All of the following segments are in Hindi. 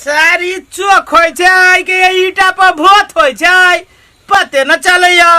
सारी चोक होय छै कि ईटा पर भोत होय छै पते न चलैया।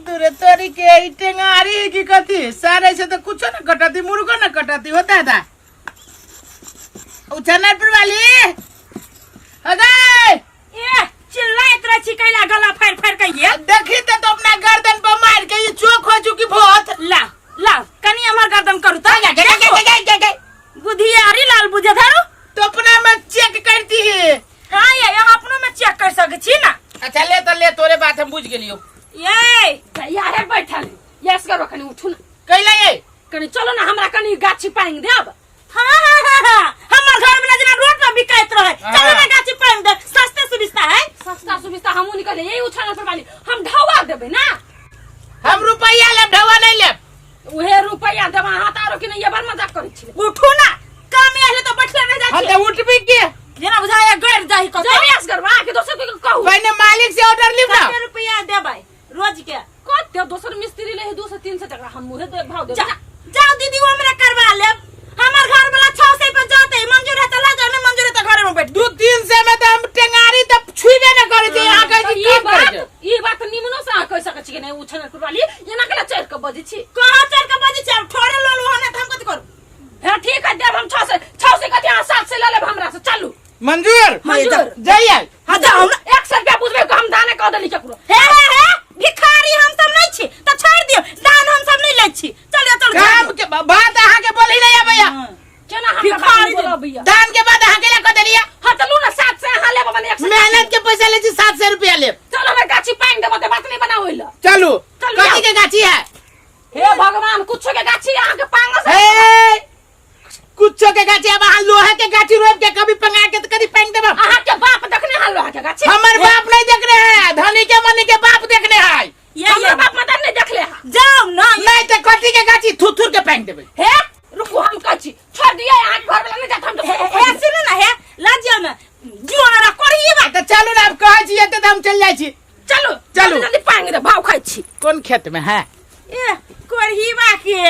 दूरे तोरी के ई टेंगारी की कथी सारे से तो कुछ न कटाती मुर्गा न कटाती होता था। उछनपुर वाली अगे ए चिल्लाइत रह छी कैला गला फाड़ फाड़ के ये देखी तो अपना गर्दन पर मार के ये चोक हो चुकी भोत। ला ला कनी हमर गर्दन करू त बुधियारी लाल बुझे धरू तो अपना में चेक करती है। हां ये हम अपनो में चेक कर सके छी ना। अच्छा ले तो ले तोरे बात हम बुझ गेलियो। ये यार बैठल यस करो कनी उठू ना कैला ये कनी चलो ना हमरा कनी गाछी पांग देब। हां हमर घर में जना रोड पर बिकाइत रहे चलो ना गाछी पांग दे सस्ता सुविस्ता है। सस्ता सुविस्ता हमहु निकले यही उछाल पर वाली हम ढवा देबे ना। हम रुपया ले ढवा नहीं ले उहे रुपया देबा हाथ आरो कि नहीं ये बार मजाक करै छी। उठू ना काम आले तो बैठले रह जाय छी। हम उठ भी के जना बुझाया गैर जाही क जबियास करबा के दोसर के कहू पहले मालिक से ऑर्डर ली ना। 100 रुपया देबै रोज के कते दोसर मिस्त्री ले 200 300 टका हम मुहे दे भाव दे जाओ दीदी वो हमरा करवा ले। हमर घर वाला 600 पे जाते मंजूर है त ला जाओ नहीं मंजूर है त घर में बैठ 2-300 में तो हम टेंगारी त छुबे न करे छै। आ गई ई बात निमनो से कह सकै छी कि नहीं उछन वाली एना कला चढ़ के बजे छी कहां चढ़ के बजे छी। ठोरे लोलू हने हम कथि करू। हां ठीक है देब हम 600 कथि 700 ले लेब हमरा से चलू मंजूर जाइए। हां जाओ 100 रुपया बुझबे को हम दाने क देली केकरो हे भिखारी हम सब नहीं छी त छोड़ दियो दान हम सब नहीं ले छी। चलिए चल काम के बात आहा के बोली नहीं भैया केना हम भिखारी बोलबिया दान के बाद आहा के ला क देलिया। हां चलू ना 700 हां लेब बने 100 मेहनत के पैसा ले छी 700 रुपया ले चलो मैं गाछी पांग देबो त बात नहीं बना होइला। चलू कथी के गाछी है हे भगवान कुछ के गाछी आहा के पांग से ए कुछ के गाछी अब आहा लोहा के गाछी रोप के कभी पंगा के कभी पांग देब। आहा के बाप देखने हां लोहा के गाछी हमर बाप नहीं देख रहे हैं धनी के मनी के बाप देखने है। ये बाप मदन नहीं देख ले जाओ ना नहीं तो कथी के गाछी थुथुर के पांग देबे। हे रुको हम कहछी छोड़ दिया आज घर वाला नहीं जात हम तो हे सुनो ना हे लाजियो ना जियो ना करिए बात तो चलू ना अब कहै छी एते हम चल जाय छी। चलो चलू जल्दी पांग दे भाव खाइ छी। कौन खेत में है ए कोरहीबा के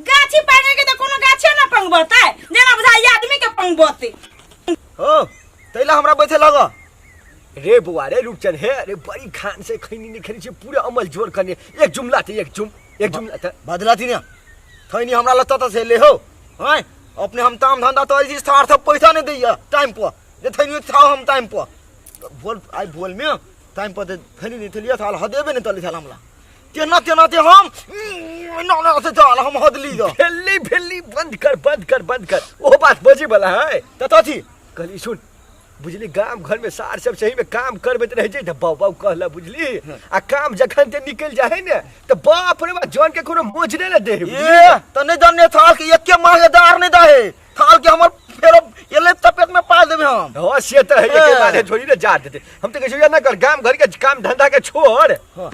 गाछी पांगे के तो कोनो गाछे ना पंगबते जेना बुझाई आदमी के पंगबते। हो तैला हमरा बैठे लगा रे बुआ रे रुकचन हे रे बड़ी खान से खैनी नहीं खरी छे पूरे अमल जोर करने एक जुमला थे एक जुमला था बदलाती ने खैनी हमरा लता त से ले हो हैं अपने हम काम धंधा तो इस थार सब पैसा नहीं दैया टाइम पर जे थैनी था हम टाइम पर बोल आई बोल में टाइम पर खैनी नहीं थलिया थाल हदेबे नहीं तली थाल हमला तेना ते हम ना से चाल हम हदली दो भेली बंद कर ओ बात बजे वाला है तथी कहली सुन बुझली गांव घर में सार सब सही में काम करबे त रह जाय त बाबा कहला बुझली आ काम जखन ते निकल जाय ने त बाप रे बा जन के कोनो मोजरे न दे ए त नहीं जाने थाल के एक के मांगेदार नहीं दे थाल के हमर फेर एले तपेट में पाल देबे हम हो से त है के मारे छोड़ी न जा देते हम त कहै ना कर गांव घर के काम धंधा के छोड़। हां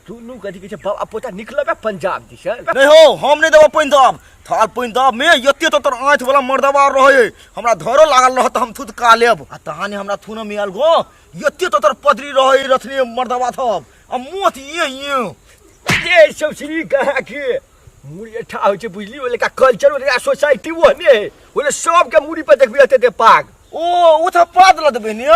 दुनू कथी के बाबा पोता निकलबे पंजाब दिस नहीं हो हम नहीं देबो पंजाब थाल पंजाब में यते तो तोर आंख वाला मर्दवा रहे हमरा धरो लागल रहत हम थुत का लेब आ तहाने हमरा थुन में आल गो यते तो तोर पदरी रहे रथनी मर्दवा थब आ मोत ये सब श्री कहा के मुड़ी ठा होय छे बुझली ओले का कल्चर ओले सोसाइटी वो ने ओले सब के मुड़ी पर देखबी हते ते पाग ओ उथा पाद ल देबे ने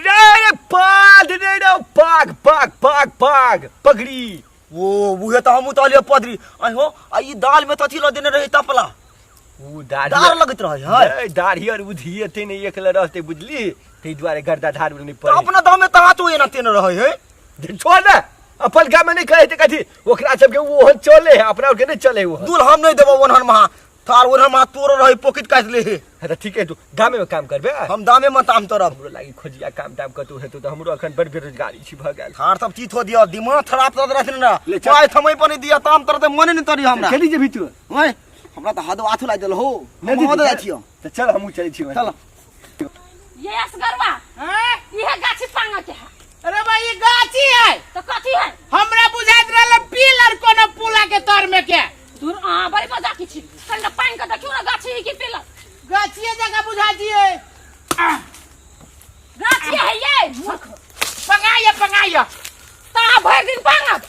रे पाद ने रे पाग पगड़ी वो उहे त हम उतालिए पदरी आई हो आ ई दाल में तथी ल देने रही तपला उ दाढ़ लगत रहे है दाढ़ी और उधिए ते ने एकले रहते बुझली तै द्वारे गर्दा धार में नहीं पड़े अपना दाम में ता तो एना तेने रहे है छोड़ ना अपन गाम में नहीं कहते कथी ओकरा सब के वो चले है अपना के नहीं चले वो दूर हम नहीं देबो ओनहन महा थार ओनहन महा तोरो रहे पॉकेट काट ले है त ठीक है तू दामे में काम करबे हम दामे में काम तोरा हमरो लागी खोजिया काम करतू है तो हमरो अखन बड़ बेरोजगारी छी भ गेल थार सब चीज हो दिया दिमाग खराब कर रहथिन ना पाय थमई पनि दिया ताम तर त मने नहीं तरी हमरा चली जे भीतु ओए हमरा त हाथ वाथ लाग देल हो हम हो जाइछियो त चल हमहु चलै छी चल ये असगरवा हां ये गाछी पांगा के है। अरे भाई ये गाछी है तो कथी है हमरा बुझाइत रहल पिलर कोनो पुला के तर में के दूर आ बड़ी मजा की छी कंडा पांग के देखियो ना गाछी की पिलर गाछी जगह बुझाती है गाछी है ये पंगाया ता भर दिन पांगब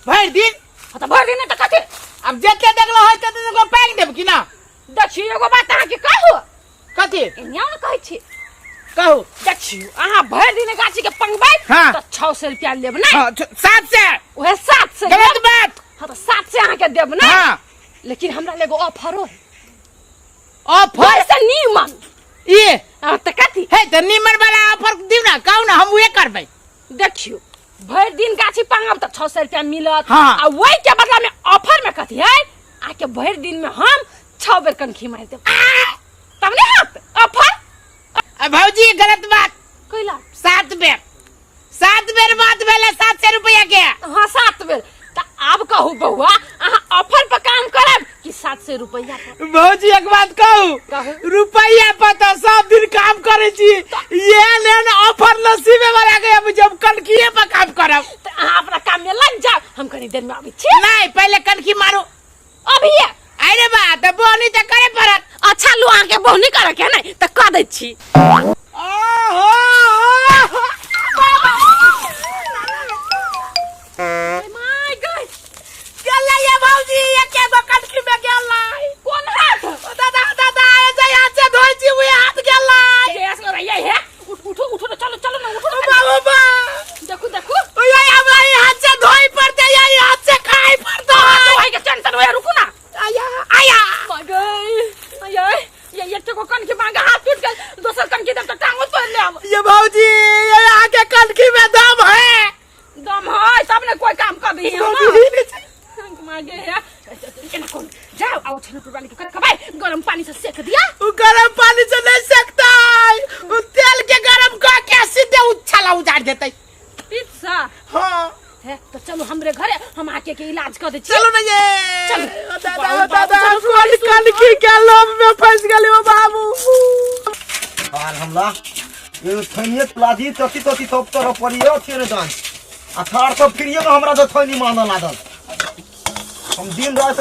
भर दिन त भर दिन त कथी अब जते देखलो है तते को पांग देब कि ना देखियो एगो बात अहाँ के कहू कथी एनिया न कहै छी कहू देखियो अहाँ भरि दिन गाछी के पंगबै हाँ। त 600 रुपया लेब नै हाँ 700 ओहे 700 गलत बात हां त 700 अहाँ के देब नै हाँ लेकिन हमरा लेगो ऑफरो है ऑफर से नीमन ये त कथी है त निमन वाला ऑफर दिउ ना कहू ना हम उहे करबै देखियो भरि दिन गाछी पंगब त 600 रुपया मिलत हाँ। आ वही के बदला में ऑफर में कथी है आके भरि दिन में हम 6 बेर कनखी मार देब तब नहीं हाथ ऑफर भौजी गलत बात कइला 7 बेर बात भेले 700 रुपया के हाँ 7 बेर त अब कहू बउआ अहाँ ऑफर पर काम करब कि 700 रुपया पर भौजी एक बात कहू कहू। रुपया पर तो सब दिन काम करे छी ये लेन ऑफर नसीबे वाला के अब जब कनखिए पर काम करब त अहाँ अपना काम में लग जाओ हम कनी देर में आबै छी नहीं पहले कनखी मारो अभी अरे बा त बोनी त करे पड़त अच्छा लो आके बहुनी करे के नहीं त क दै छी ओहो माय गॉड गेलै ये भौजी एके गो कनखी में गेलै कौन हाथ दादा दादा ए जे हाथ से धोइ छी उहे हाथ गेलै गैस कर ये है उठो उठो ना चलो चलो ना उठो ना बाबू बा देखो देखो ओए हमरा ई हाथ से धोइ पड़ते ये हाथ से खाइ पड़तो तो है के टेंशन होया रुको ना आया आया मगर आया ये को कन के मांगा हाथ टूट गया दूसरा कन के दम तो टांगो तोड़ ले अब ये भौजी ये आके कनखी में दम है दम है तब ने कोई काम कर दी हम मांगे है केना कौन जाओ आओ छन पर वाली के कर कबाई गरम पानी से सेक दिया वो गरम पानी से नहीं सकता है वो तेल के गरम करके सीधे उछाला उजाड़ देते पिज्जा हाँ है तो चलो हमरे घरे हम आके के इलाज कर दे चलो ना ये चलो। दादा दादा कौन कनखी के लोभ में फंस गए हो बाबू और हमला ये थैनिए प्लाजी तती तती थोप तर परियो थिए ने दान अथार तो फिरियो में हमरा तो थैनी मांगल लागल हम दिन रात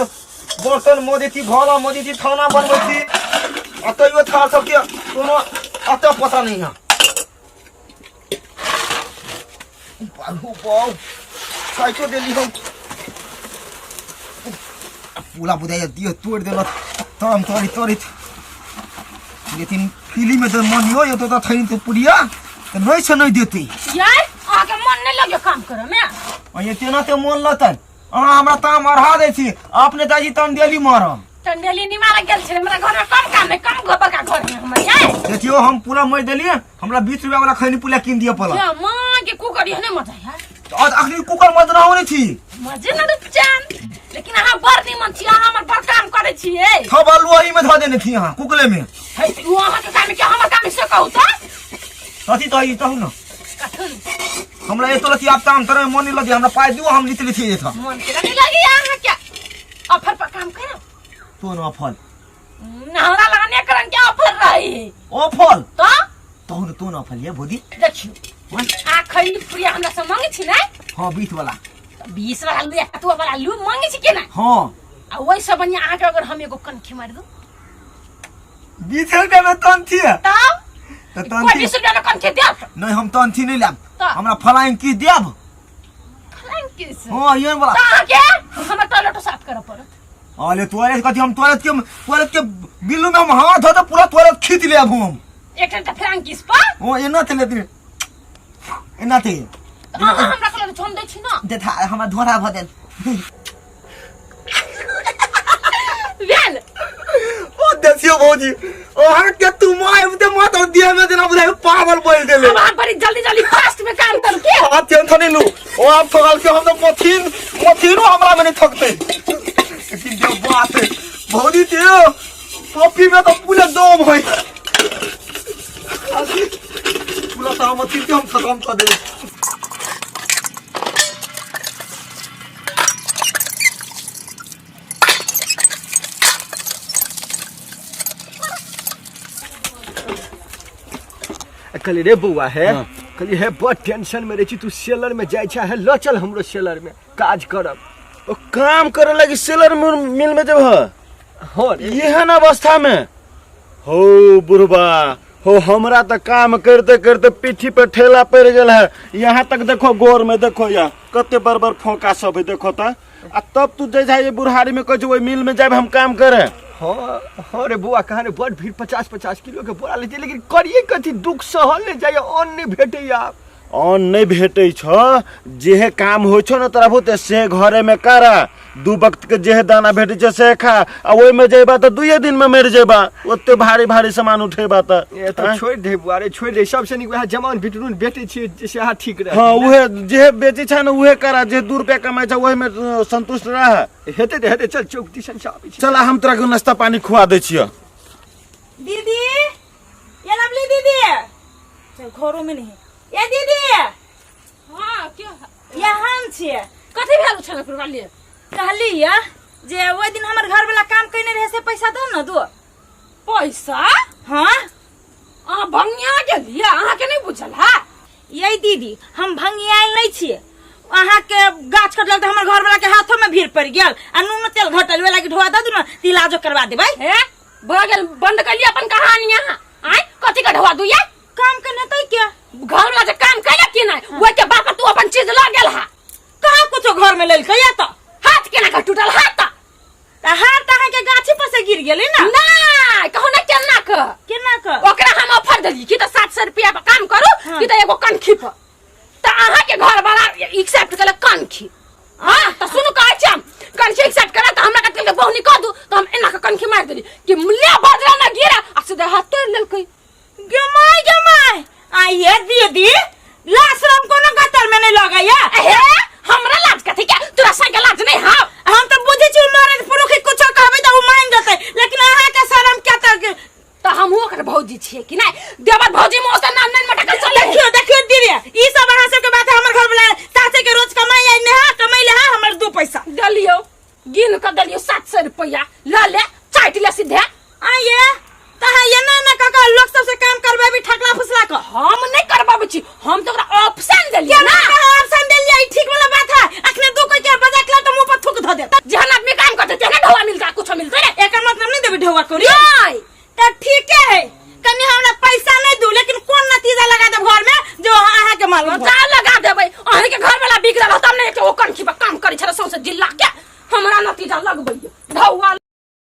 बर्तन मोदी थी भोला मोदी थी खाना बनबै थी अतइयो थार सब के कोनो अत पता नहीं है बाबू बाऊ साइको देली हम पूला बुदाई दियो तोड़ देलो तम तोड़ी तोड़ी लेकिन फिल्म में तो मन हो ये तो थैनी तो पुड़िया तो नहीं से नहीं देती यार आके मन नहीं लगे काम करे में और ये तेना तो मन लतन हमरा ताम अढ़ा दे छी अपने दादी तम देली मारम टंडेली नहीं मारा गेल छे हमरा घर में कम काम है कम गोबर का घर में हमर यार देखियो हम पूरा मर देलिए हमरा 20 रुपया वाला खैनी पुला किन दिए पला क्या मां के कुकर है नहीं मजा यार तो आज अखनी कुकर मत ना होने थी मजे न रुचान लेकिन हां बर नहीं मन छी हां हमर बर काम करे छी ए खबल वही में ध देने थी हां कुकले में है वो हां के काम के हमर काम से कहू तो कथी तो ई कहू ना हमरा ए तोलती आप ताम तरह मन नहीं लगे हमरा पाई दियो हम निकली थी था मन के नहीं लगी हां क्या ऑफर पर काम करो तो ना फल हमरा लगाने करन के ऑफर रही ओ फल तो ना फल ये भोदी देखियो आ खैली प्रिया हमरा से मांगे छी ना हां 20 वाला 20 वाला ले तू वाला लू मांगे छी के ना हां आ वही सब बनिया आके अगर हम एगो कनखी मार दो 20 रुपया में तन थी तब तो कोई तन थी 20 रुपया में कनखी दे नहीं हम तन थी नहीं लाब तो? हमरा फलाइन की देब कनखी से हां ये वाला ता के हमरा टॉयलेट साफ करे पड़त अरे टॉयलेट कथी हम टॉयलेट के बिल्लू में हम हाथ धो तो पूरा टॉयलेट खींच ले अब हम एक घंटा फ्रैंकिस पर ओ एना थे लेते एना थे हमरा कलर छोड़ दे छी ना दे था हमरा धोरा भ दे वेल ओ देखियो भौजी ओ हां के तू माय उते मत दिया में देना बुझाई पागल बोल देले अब आप बड़ी जल्दी जल्दी फास्ट में काम कर के हाथ टेंशन नहीं लू ओ आप ठगल के हम तो मथीनो हमरा में नहीं थकते लेकिन जो बात है भौजी दियो कॉफी में तो पूरा दम है पूरा सामती के हम खत्म कर देले कल रे बुआ है कल है बहुत टेंशन में रही तू सेलर में जाय है ल चल हमरो सेलर में काज करब ओ काम करे लगी सेलर मिल में जब हो ये है ना अवस्था में हो बुढ़बा हो हमरा तो काम करते करते पीठी पे ठेला पड़ गल है यहाँ तक देखो गोर में देखो या कते बार बार फोका सब है देखो ता आ तब तू जैसा ये बुढ़ारी में कह वही मिल में जाब हम काम करे हाँ हाँ रे बुआ कहा बड़ भीड़ 50-50 किलो के बोरा लेते लेकिन करिए कथी दुख सहल ले जाइए अन्न नहीं भेटे आप अन्न नहीं भेटे छ जेहे काम हो छ न तोरा बहुते से घरे में करा 2 वक्त के जेहे दाना भेटे छ से खा आ ओइ में जेबा त 2 दिन में मर जेबा ओते भारी भारी सामान उठेबा त ये तो छोड़ दे बुआ रे छोड़ दे सबसे निक वह जमान बिटरून बेटे छी जैसे हां ठीक रहे हां उहे जेहे बेची छ न उहे करा जे 2 रुपया कमाइ छ ओहि में संतुष्ट रह हेते चल चौक दिसन से आबे छी चल हम तोरा के नाश्ता पानी खुआ दै छियो दीदी ये लवली दीदी चल घरों में नहीं ये दीदी हां क्यों ये हम छिए कथी भेल छन पुरवाली कहली या जे ओइ दिन हमर घर वाला काम कइने रहे से पैसा दो न दो पैसा हां आ भंगिया गेलिया अहाँ के नहीं बुझल है यही दीदी हम भंगियाल नहीं छिए अहाँ के गाछ कटल त हमर घर वाला के हाथों में भीड़ पड़ गेल आ नून तेल घटल वे लागी ढोआ द दू न इलाजो करवा देबै हे भगल बंद कर लिया अपन कहानी यहां आय कथी का ढवा दू ये काम करने तई क्या घर वाला जे काम कैला कि नहीं ओइ के बाप तू अपन चीज ल गेल है कहां कुछो घर में लेल कया त हाथ केना का टूटल हाथ त हाथ अहाँ के गाछी पर से गिर गेलै ना नहीं कहू ना केना क ओकरा हम ऑफर देली कि त 700 रुपया पर काम करू कि त एगो कनखी पर त अहाँ के घर वाला एक्सेप्ट केले कनखी हां त सुनु कहै छी हम कनखी एक्सेप्ट करा त हमरा कते के बहुनी क दू त हम एना के कनखी मार देली कि मुल्ला बजरा ना गिरा आ सीधे हाथ तोड़ लेलकै गमाई आ ये दीदी लाशरम कोनो गतर में नहीं लगाया हे हमरा लाज कथी के तोरा संग लाज नहीं हां हम तो बुझी छी मारे पुरुख कुछो कहबै त उ मान जतै लेकिन अहाँ के शरम क्या त हम ओकर भौजी छिए कि नहीं देवर भौजी में ओसे नाम नहीं मटकल चले देखियो दीदी ई सब अहाँ सब के बात हमर घर वाला साथे के रोज कमाई आई ने कमाई ले हमर 2 पैसा दलियो गिन क दलियो 700 रुपया ल ले चाट ले सीधे आ ये तहा ये ना काका लोग सब से काम करबे भी ठकला फुसला क हम नहीं करबाबै छी हम तो ओकरा ऑप्शन देलिए ना ऑप्शन देलिए ई ठीक वाला बात है अखने 2 कोई के बजा के त मुंह पर थूक ध दे जहन आदमी काम करते तेने ढवा मिलता कुछ मिलते रे एकर मतलब नहीं देबे ढवा करी नहीं त ठीक है कनी हमरा पैसा नहीं दू लेकिन कोन नतीजा लगा दे घर में जो अहाँ के मालूम जा लगा देबै अहीं के घर वाला बिगड़ल हम नहीं के ओ कनखी पर काम करी छ सौसे जिल्ला के हमरा नतीजा लगबै ढवा